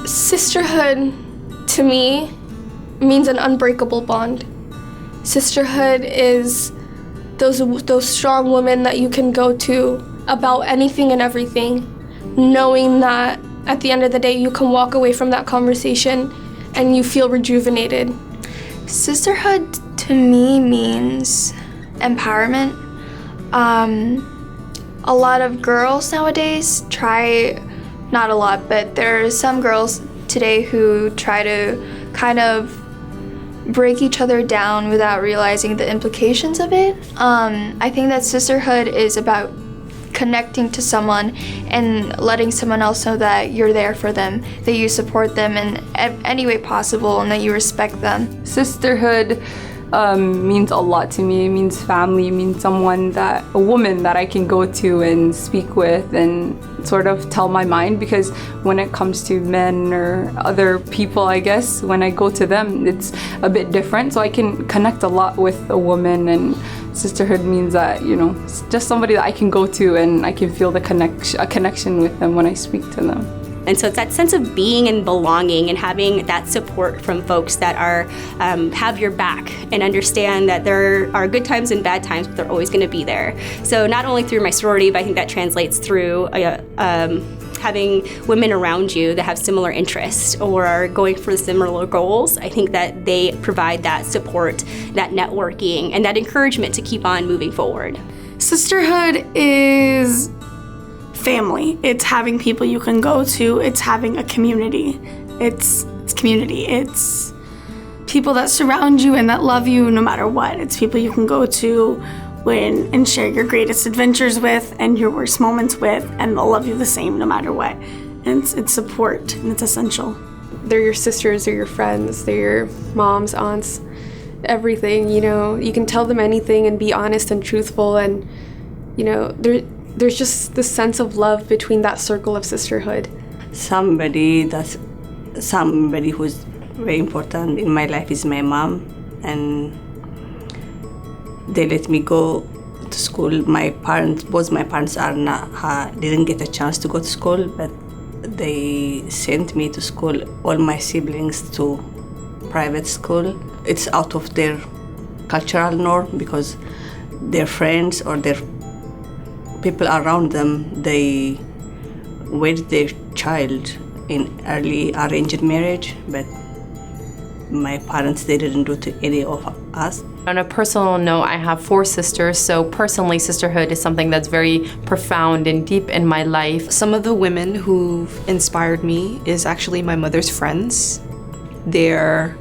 Sisterhood, to me, means an unbreakable bond. Sisterhood is those strong women that you can go to about anything and everything, knowing that at the end of the day you can walk away from that conversation and you feel rejuvenated. Sisterhood to me means empowerment. A lot of girls nowadays not a lot, but there are some girls today who try to kind of break each other down without realizing the implications of it. I think that sisterhood is about connecting to someone and letting someone else know that you're there for them, that you support them in any way possible, and that you respect them. Sisterhood means a lot to me. It means family. It means a woman that I can go to and speak with and sort of tell my mind, because when it comes to men or other people, I guess, when I go to them, it's a bit different. So I can connect a lot with a woman, and sisterhood means that, it's just somebody that I can go to and I can feel a connection with them when I speak to them. And so it's that sense of being and belonging and having that support from folks that are have your back and understand that there are good times and bad times, but they're always going to be there. So not only through my sorority, but I think that translates through having women around you that have similar interests or are going for similar goals. I think that they provide that support, that networking, and that encouragement to keep on moving forward. Sisterhood is family. It's having people you can go to. It's having a community. It's community. It's people that surround you and that love you no matter what. It's people you can go to and share your greatest adventures with and your worst moments with, and they'll love you the same no matter what. And it's support, and it's essential. They're your sisters, they're your friends, they're your moms, aunts, everything. You can tell them anything and be honest and truthful, and there's just this sense of love between that circle of sisterhood. Somebody who's very important in my life is my mom, and they let me go to school. Both my parents didn't get a chance to go to school, but they sent me to school, all my siblings to private school. It's out of their cultural norm, because their friends or their people around them, they wedded their child in early arranged marriage, but my parents, they didn't do to any of us. On a personal note, I have 4 sisters, so personally, sisterhood is something that's very profound and deep in my life. Some of the women who've inspired me is actually my mother's friends. They're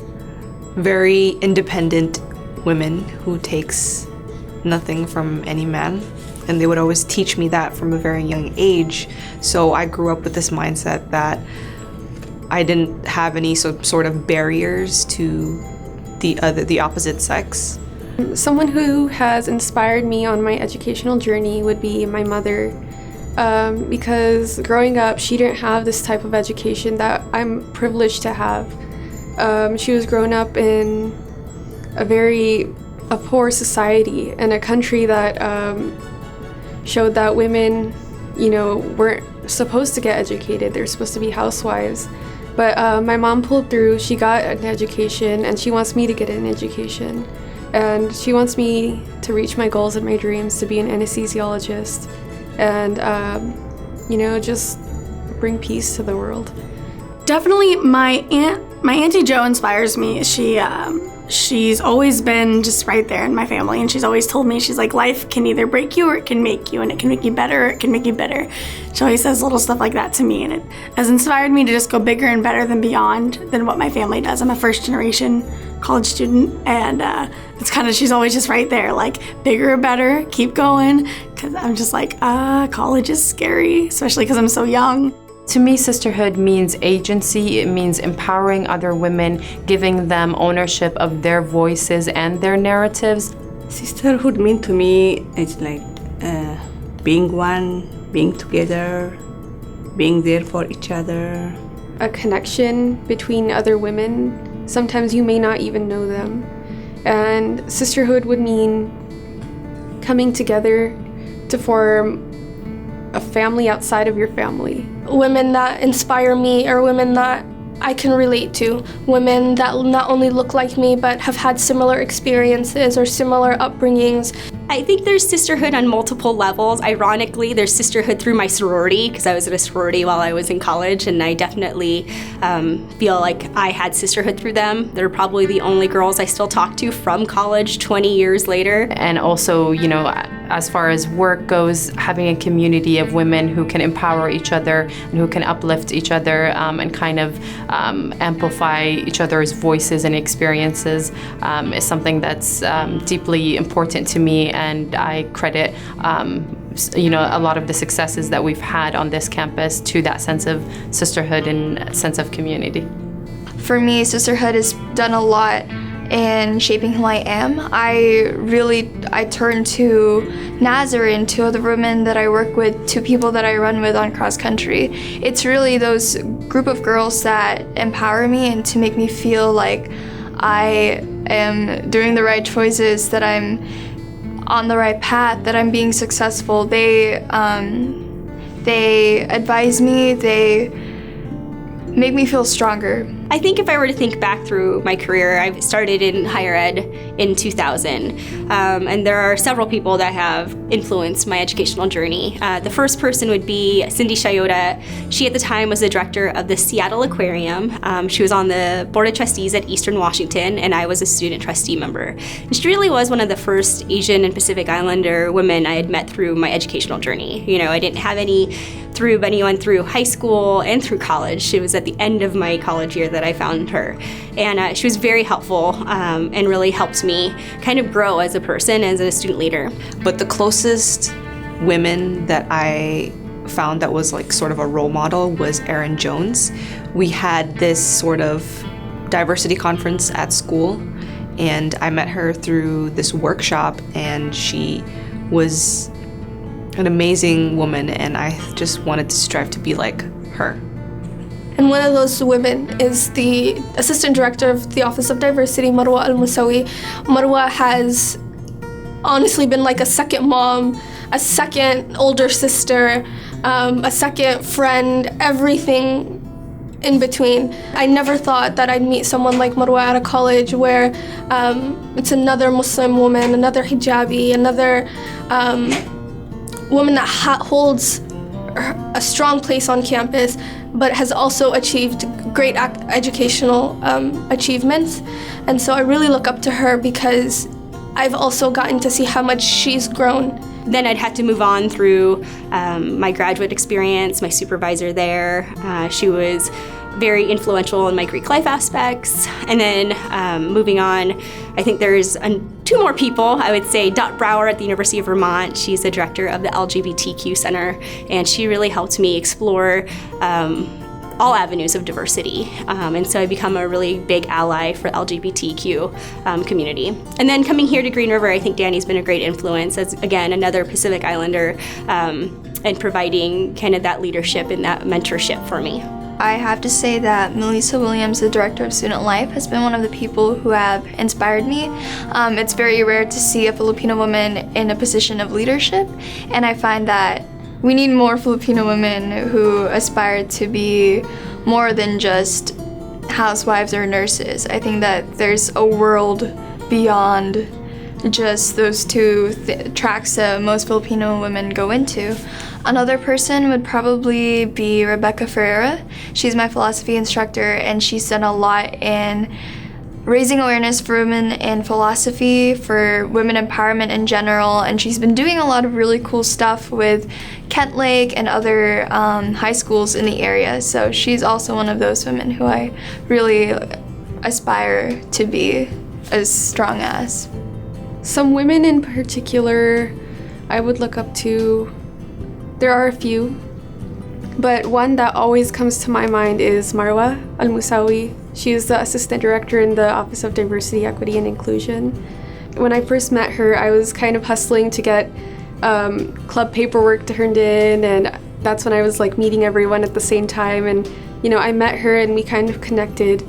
very independent women who takes nothing from any man, and they would always teach me that from a very young age. So I grew up with this mindset that I didn't have any sort of barriers to the opposite sex. Someone who has inspired me on my educational journey would be my mother, because growing up, she didn't have this type of education that I'm privileged to have. She was grown up in a poor society, in a country that showed that women, weren't supposed to get educated. They're supposed to be housewives. But my mom pulled through. She got an education, and she wants me to get an education. And she wants me to reach my goals and my dreams, to be an anesthesiologist and, just bring peace to the world. Definitely my Auntie Jo inspires me. She's always been just right there in my family, and she's always told me, she's like, life can either break you or it can make you, and it can make you better or it can make you bitter. She always says little stuff like that to me, and it has inspired me to just go bigger and better than what my family does. I'm a first generation college student, and she's always just right there, like, bigger or better, keep going, because I'm just like, college is scary, especially because I'm so young. To me, sisterhood means agency. It means empowering other women, giving them ownership of their voices and their narratives. Sisterhood means to me, it's like being one, being together, being there for each other. A connection between other women. Sometimes you may not even know them. And sisterhood would mean coming together to form a family outside of your family. Women that inspire me are women that I can relate to, women that not only look like me but have had similar experiences or similar upbringings. I think there's sisterhood on multiple levels. Ironically, there's sisterhood through my sorority, because I was at a sorority while I was in college, and I definitely feel like I had sisterhood through them. They're probably the only girls I still talk to from college 20 years later. And also, you know, as far as work goes, having a community of women who can empower each other and who can uplift each other and kind of amplify each other's voices and experiences is something that's deeply important to me. And I credit, you know, a lot of the successes that we've had on this campus to that sense of sisterhood and sense of community. For me, sisterhood has done a lot in shaping who I am. I turn to Nasarin, two other women that I work with, two people that I run with on cross country. It's really those group of girls that empower me and to make me feel like I am doing the right choices, that I'm on the right path, that I'm being successful. They advise me, they make me feel stronger. I think if I were to think back through my career, I started in higher ed in 2000, and there are several people that have influenced my educational journey. The first person would be Cindy Shayota. She at the time was the director of the Seattle Aquarium. She was on the Board of Trustees at Eastern Washington, and I was a student trustee member. And she really was one of the first Asian and Pacific Islander women I had met through my educational journey. You know, I didn't have anyone through high school and through college. It was at the end of my college year that I found her. And she was very helpful and really helped me kind of grow as a person, as a student leader. But the closest women that I found that was like sort of a role model was Erin Jones. We had this sort of diversity conference at school, and I met her through this workshop, and she was an amazing woman, and I just wanted to strive to be like her. And one of those women is the Assistant Director of the Office of Diversity, Marwa Al-Musawi. Marwa has honestly been like a second mom, a second older sister, a second friend, everything in between. I never thought that I'd meet someone like Marwa at a college where it's another Muslim woman, another hijabi, another woman that holds a strong place on campus, but has also achieved great educational achievements. And so I really look up to her because I've also gotten to see how much she's grown. Then I'd had to move on through my graduate experience, my supervisor there. She was very influential in my Greek life aspects. And then moving on, I think there's two more people. I would say Dot Brower at the University of Vermont. She's the director of the LGBTQ Center, and she really helped me explore all avenues of diversity. And so I become a really big ally for LGBTQ community. And then coming here to Green River, I think Danny's been a great influence as, again, another Pacific Islander, and providing kind of that leadership and that mentorship for me. I have to say that Melisa Williams, the Director of Student Life, has been one of the people who have inspired me. It's very rare to see a Filipino woman in a position of leadership, and I find that we need more Filipino women who aspire to be more than just housewives or nurses. I think that there's a world beyond just those two tracks that most Filipino women go into. Another person would probably be Rebecca Ferreira. She's my philosophy instructor, and she's done a lot in raising awareness for women in philosophy, for women empowerment in general, and she's been doing a lot of really cool stuff with Kent Lake and other high schools in the area. So she's also one of those women who I really aspire to be as strong as. Some women in particular I would look up to. There are a few, but one that always comes to my mind is Marwa Al-Musawi. She is the Assistant Director in the Office of Diversity, Equity, and Inclusion. When I first met her, I was kind of hustling to get club paperwork turned in, and that's when I was like meeting everyone at the same time. And you know, I met her and we kind of connected,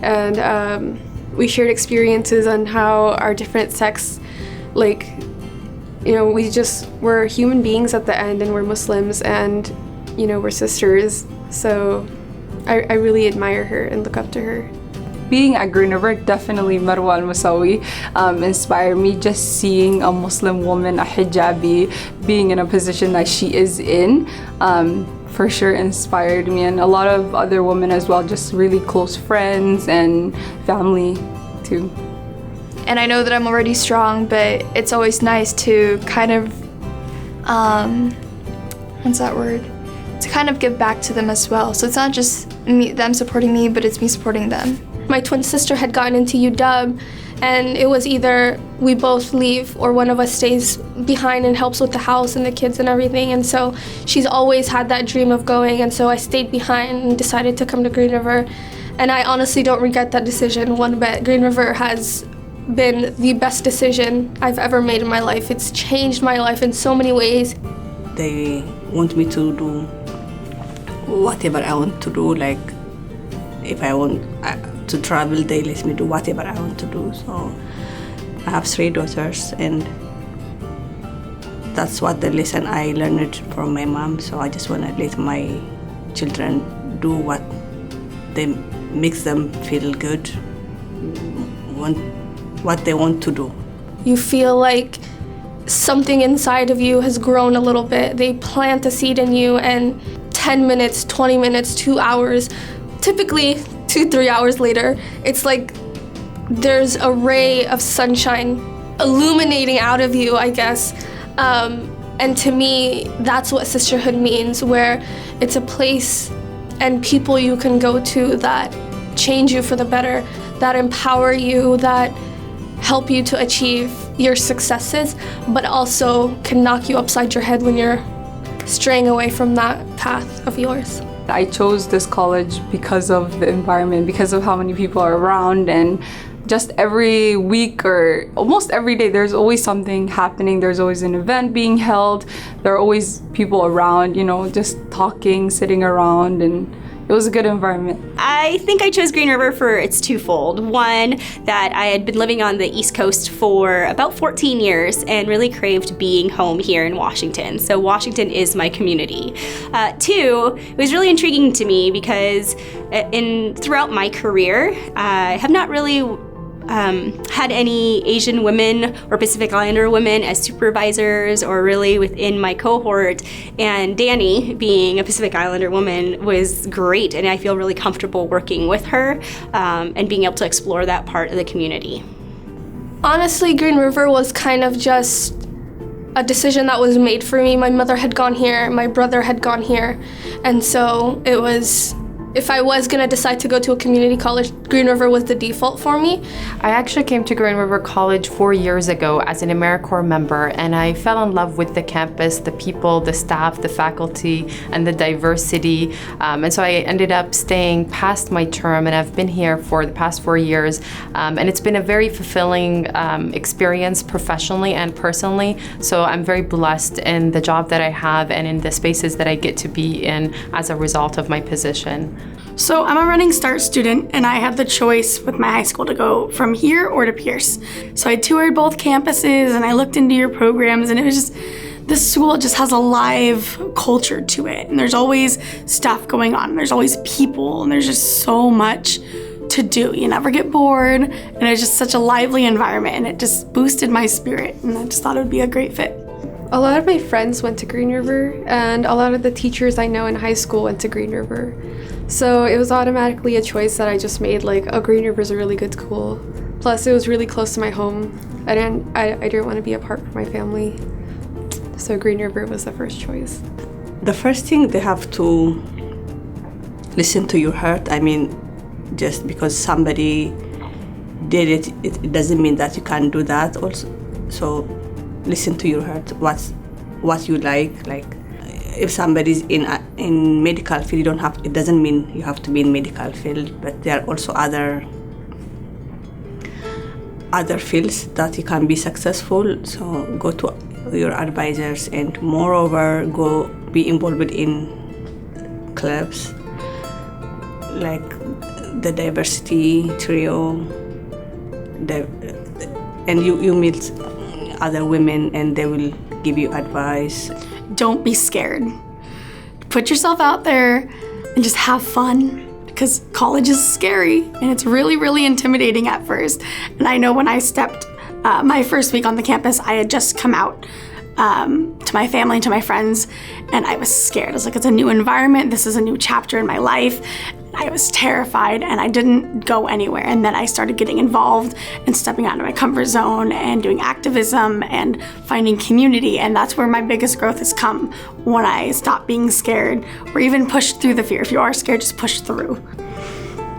and we shared experiences on how our different sects, like, you know, we're human beings at the end, and we're Muslims, and you know, we're sisters. So I really admire her and look up to her. Being at Green River, definitely Marwa al-Musawi inspired me. Just seeing a Muslim woman, a hijabi, being in a position that she is in, for sure inspired me. And a lot of other women as well, just really close friends and family too. And I know that I'm already strong, but it's always nice to kind of, what's that word? To kind of give back to them as well. So it's not just them supporting me, but it's me supporting them. My twin sister had gotten into UW, and it was either we both leave or one of us stays behind and helps with the house and the kids and everything. And so she's always had that dream of going, and so I stayed behind and decided to come to Green River. And I honestly don't regret that decision one bit. Green River has been the best decision I've ever made in my life. It's changed my life in so many ways. They want me to do whatever I want to do, like if I want to travel, they let me do whatever I want to do. So I have 3 daughters, and that's what the lesson I learned from my mom. So I just want to let my children do what they makes them feel good, what they want to do. You feel like something inside of you has grown a little bit. They plant a seed in you, and 10 minutes, 20 minutes, 2 hours, typically 2-3 hours later, it's like there's a ray of sunshine illuminating out of you, I guess. And to me, that's what sisterhood means, where it's a place and people you can go to that change you for the better, that empower you, that help you to achieve your successes, but also can knock you upside your head when you're straying away from that path of yours. I chose this college because of the environment, because of how many people are around, and just every week or almost every day there's always something happening. There's always an event being held. There are always people around, just talking, sitting around, and it was a good environment. I think I chose Green River for its twofold. One, that I had been living on the East Coast for about 14 years and really craved being home here in Washington. So Washington is my community. Two, it was really intriguing to me because throughout my career, I have not really had any Asian women or Pacific Islander women as supervisors or really within my cohort. And Danny, being a Pacific Islander woman, was great, and I feel really comfortable working with her and being able to explore that part of the community. Honestly, Green River was kind of just a decision that was made for me. My mother had gone here, my brother had gone here, and so it was, if I was gonna decide to go to a community college, Green River was the default for me. I actually came to Green River College 4 years ago as an AmeriCorps member, and I fell in love with the campus, the people, the staff, the faculty, and the diversity. And so I ended up staying past my term, and I've been here for the past 4 years. And it's been a very fulfilling experience professionally and personally. So I'm very blessed in the job that I have and in the spaces that I get to be in as a result of my position. So I'm a Running Start student, and I had the choice with my high school to go from here or to Pierce. So I toured both campuses, and I looked into your programs, and it was just, this school just has a live culture to it. And there's always stuff going on, and there's always people, and there's just so much to do. You never get bored, and it's just such a lively environment, and it just boosted my spirit, and I just thought it would be a great fit. A lot of my friends went to Green River, and a lot of the teachers I know in high school went to Green River. So it was automatically a choice that I just made, like, oh, Green River's a really good school. Plus, it was really close to my home. I didn't want to be apart from my family. So Green River was the first choice. The first thing, they have to listen to your heart. I mean, just because somebody did it, it doesn't mean that you can't do that also. So listen to your heart, what you like. If somebody's in medical field, it doesn't mean you have to be in medical field, but there are also other fields that you can be successful. So go to your advisors, and moreover, go be involved in clubs like the diversity trio, and you meet other women, and they will give you advice. Don't be scared. Put yourself out there and just have fun. because college is scary and it's really, really intimidating at first. And I know when I stepped my first week on the campus, I had just come out to my family and to my friends, and I was scared. I was like, it's a new environment. This is a new chapter in my life. I was terrified, and I didn't go anywhere. And then I started getting involved and stepping out of my comfort zone and doing activism and finding community. And that's where my biggest growth has come, when I stopped being scared or even pushed through the fear. If you are scared, just push through.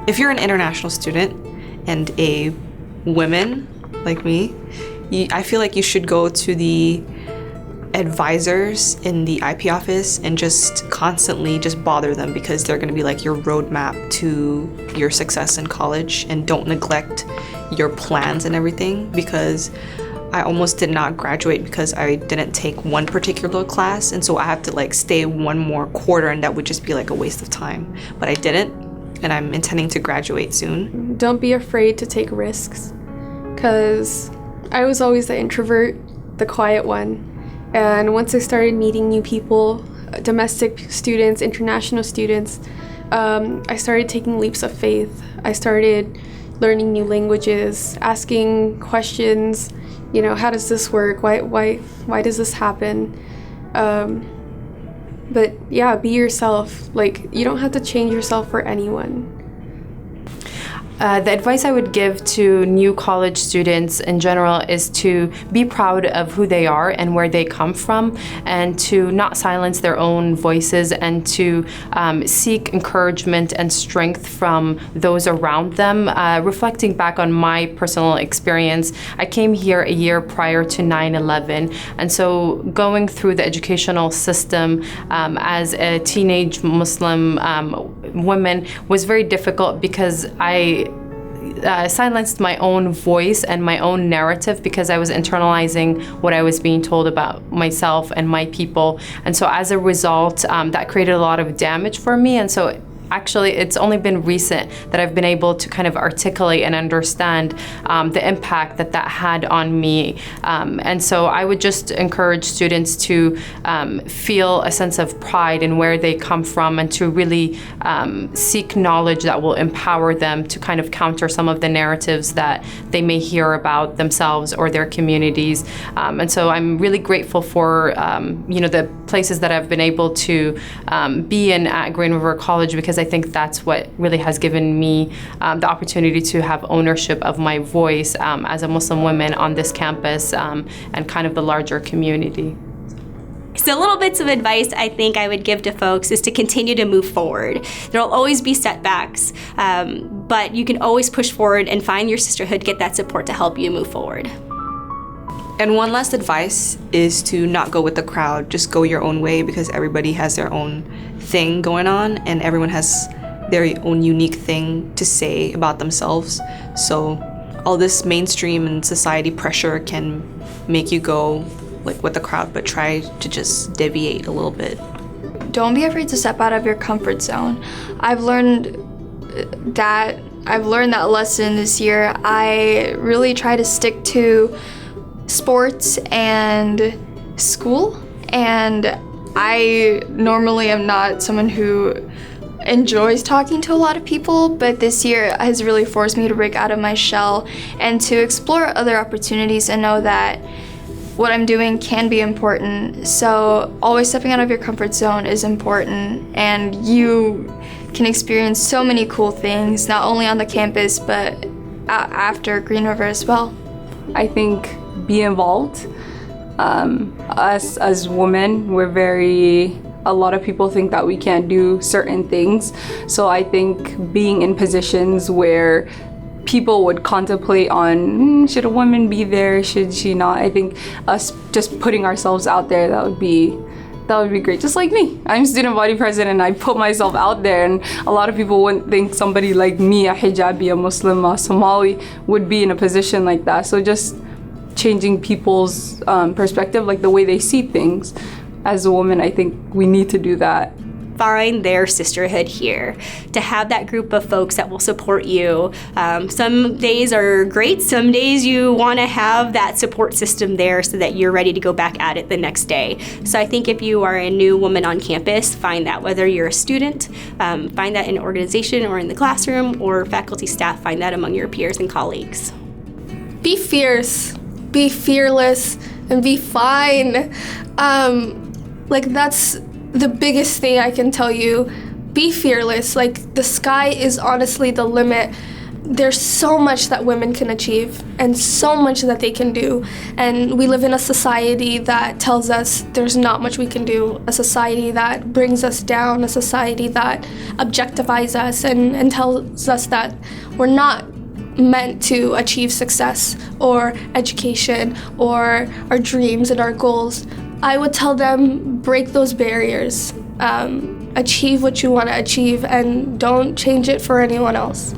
If you're an international student and a woman like me, I feel like you should go to the advisors in the IP office and just constantly just bother them, because they're going to be like your roadmap to your success in college. And don't neglect your plans and everything, because I almost did not graduate because I didn't take one particular class, and so I have to like stay one more quarter, and that would just be like a waste of time. But I didn't, and I'm intending to graduate soon. Don't be afraid to take risks, because I was always the introvert, the quiet one. And once I started meeting new people, domestic students, international students, I started taking leaps of faith. I started learning new languages, asking questions, how does this work? Why does this happen? But yeah, be yourself. Like, you don't have to change yourself for anyone. The advice I would give to new college students in general is to be proud of who they are and where they come from, and to not silence their own voices, and to seek encouragement and strength from those around them. Reflecting back on my personal experience, I came here a year prior to 9/11, and so going through the educational system as a teenage Muslim woman was very difficult, because I silenced my own voice and my own narrative, because I was internalizing what I was being told about myself and my people. And so as a result, that created a lot of damage for me. And so actually, it's only been recent that I've been able to kind of articulate and understand the impact that had on me. And so I would just encourage students to feel a sense of pride in where they come from, and to really seek knowledge that will empower them to kind of counter some of the narratives that they may hear about themselves or their communities. And so I'm really grateful for the places that I've been able to be in at Green River College, because I think that's what really has given me the opportunity to have ownership of my voice as a Muslim woman on this campus, and kind of the larger community. So little bits of advice I think I would give to folks is to continue to move forward. There'll always be setbacks, but you can always push forward and find your sisterhood, get that support to help you move forward. And one last advice is to not go with the crowd. Just go your own way, because everybody has their own thing going on, and everyone has their own unique thing to say about themselves. So all this mainstream and society pressure can make you go like with the crowd, but try to just deviate a little bit. Don't be afraid to step out of your comfort zone. I've learned that lesson this year. I really try to stick to sports and school, and I normally am not someone who enjoys talking to a lot of people, but this year has really forced me to break out of my shell and to explore other opportunities and know that what I'm doing can be important. So always stepping out of your comfort zone is important, and you can experience so many cool things, not only on the campus, but after Green River as well. I think be involved. Us as women, a lot of people think that we can't do certain things. So I think being in positions where people would contemplate on, should a woman be there, should she not? I think us just putting ourselves out there, that would be great. Just like me, I'm student body president, and I put myself out there, and a lot of people wouldn't think somebody like me, a hijabi, a Muslim, a Somali, would be in a position like that. So just changing people's perspective, like the way they see things. As a woman, I think we need to do that. find their sisterhood here, to have that group of folks that will support you. Some days are great, some days you want to have that support system there so that you're ready to go back at it the next day. So I think if you are a new woman on campus, find that. Whether you're a student, find that in an organization or in the classroom, or faculty staff, find that among your peers and colleagues. Be fierce, be fearless, and be fine. That's the biggest thing I can tell you. Be fearless. The sky is honestly the limit. There's so much that women can achieve and so much that they can do. And we live in a society that tells us there's not much we can do, a society that brings us down, a society that objectifies us and tells us that we're not meant to achieve success or education or our dreams and our goals. I would tell them, break those barriers, achieve what you want to achieve, and don't change it for anyone else.